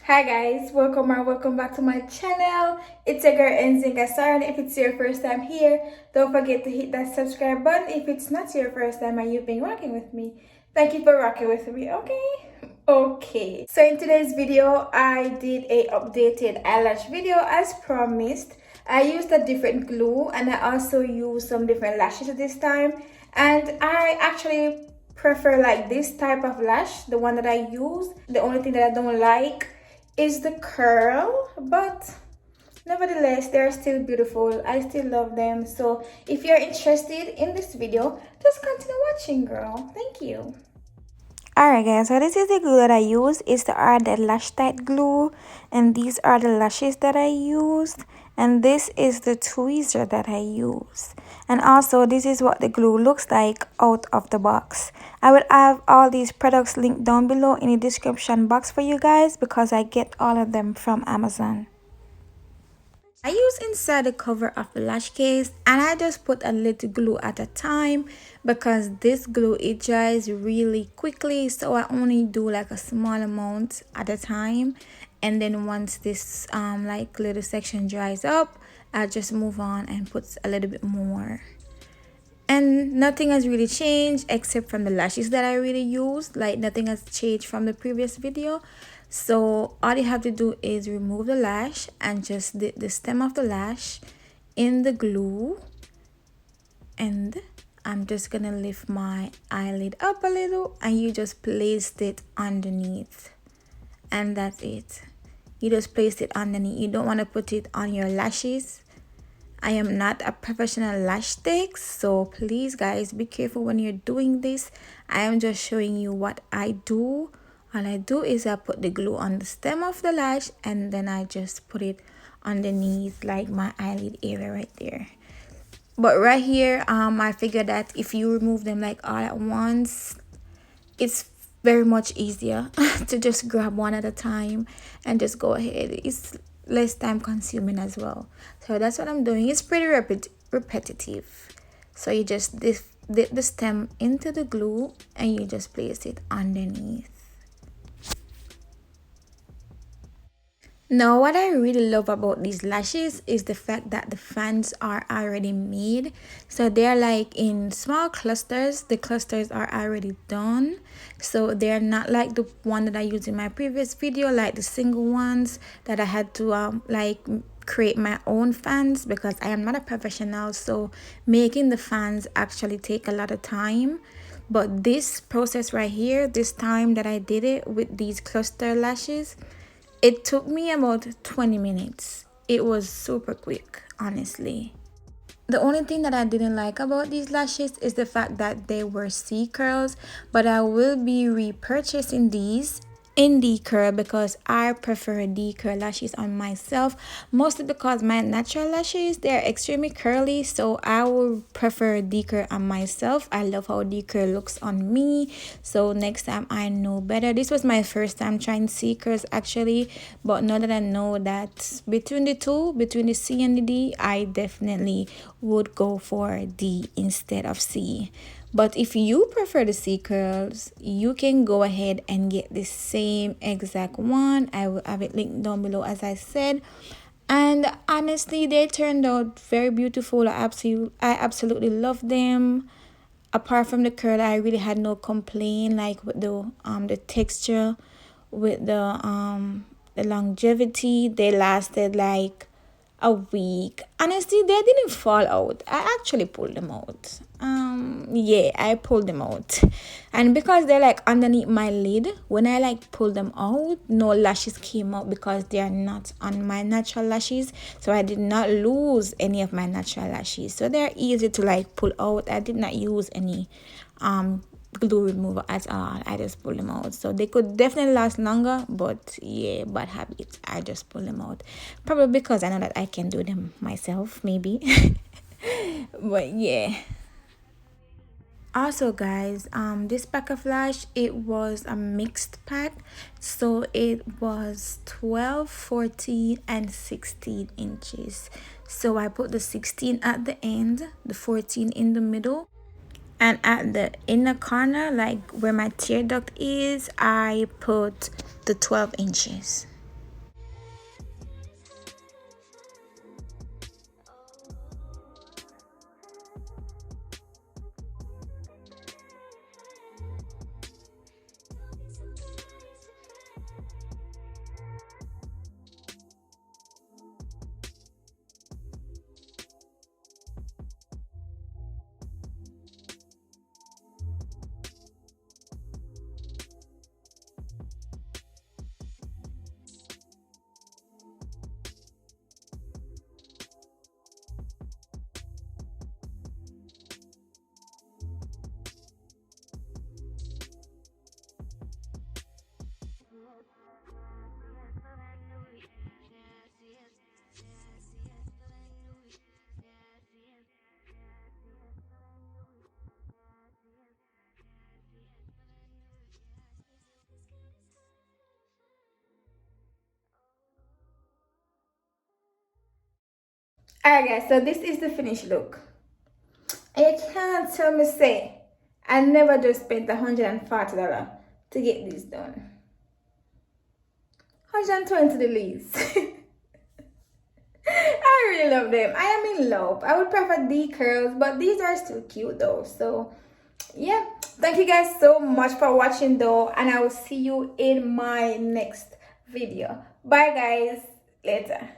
Hi guys, welcome or welcome back to my channel. It's your girl Nzinga Saran. If it's your first time here, don't forget to hit that subscribe button. If it's not your first time and you've been rocking with me, thank you for rocking with me. Okay. So in today's video, I did a updated eyelash video as promised. I used a different glue and I also used some different lashes this time. And I actually prefer like this type of lash, the one that I use. The only thing that I don't like is the curl, but nevertheless they're still beautiful. I still love them. So if you're interested in this video, just continue watching, girl. Thank you. Alright guys, so this is the glue that I use. It's the Ardell Lash Tight glue, and these are the lashes that I used, and this is the tweezer that I use. And also this is what the glue looks like out of the box. I will have all these products linked down below in the description box for you guys because I get all of them from Amazon. I use inside the cover of the lash case, and I just put a little glue at a time because this glue, it dries really quickly, so I only do like a small amount at a time, and then once this like little section dries up, I just move on and put a little bit more. And nothing has really changed except from the lashes that I really used. Like nothing has changed from the previous video. So all you have to do is remove the lash and just dip the stem of the lash in the glue. And I'm just gonna lift my eyelid up a little and you just placed it underneath. And that's it. You just placed it underneath. You don't want to put it on your lashes. I am not a professional lash tech, so please guys be careful when you're doing this. I am just showing you what I do. All I do is I put the glue on the stem of the lash and then I just put it underneath like my eyelid area right there. But right here, I figured that if you remove them like all at once, it's very much easier to just grab one at a time and just go ahead. It's less time consuming as well. So that's what I'm doing. It's pretty repetitive. So you just dip the stem into the glue and you just place it underneath. Now, what I really love about these lashes is the fact that the fans are already made. So they're like in small clusters. The clusters are already done. So they're not like the one that I used in my previous video, like the single ones that I had to like create my own fans because I am not a professional. So making the fans actually take a lot of time. But this process right here, this time that I did it with these cluster lashes, it took me about 20 minutes. It was super quick, honestly. The only thing that I didn't like about these lashes is the fact that they were C curls, but I will be repurchasing these in D curl because I prefer D curl lashes on myself, mostly because my natural lashes, they're extremely curly, so I would prefer D curl on myself. I love how D curl looks on me, so next time I know better. This was my first time trying C curls actually, but now that I know that between the two, between the C and the D, I definitely would go for D instead of C. But if you prefer the C curls, you can go ahead and get the same exact one. I will have it linked down below as I said. And honestly, they turned out very beautiful. I absolutely love them. Apart from the curl, I really had no complaint like with the texture, with the longevity. They lasted like a week. Honestly, they didn't fall out. I actually pulled them out. Yeah, I pulled them out. And because they're like underneath my lid, when I like pulled them out, no lashes came out because they are not on my natural lashes. So I did not lose any of my natural lashes. So they're easy to like pull out. I did not use any glue remover at all. I just pull them out, so they could definitely last longer, but yeah, bad habit. I just pull them out, probably because I know that I can do them myself, maybe. But yeah. Also guys, this pack of lash, it was a mixed pack, so it was 12, 14 and 16 inches. So I put the 16 at the end, the 14 in the middle, and at the inner corner, like where my tear duct is, I put the 12 inches. Alright guys, so this is the finished look. And you can't tell me say I never just spent $140 to get this done. 120 the least. I really love them. I am in love. I would prefer the curls, but these are still cute though. So yeah, thank you guys so much for watching though, and I will see you in my next video. Bye guys, later.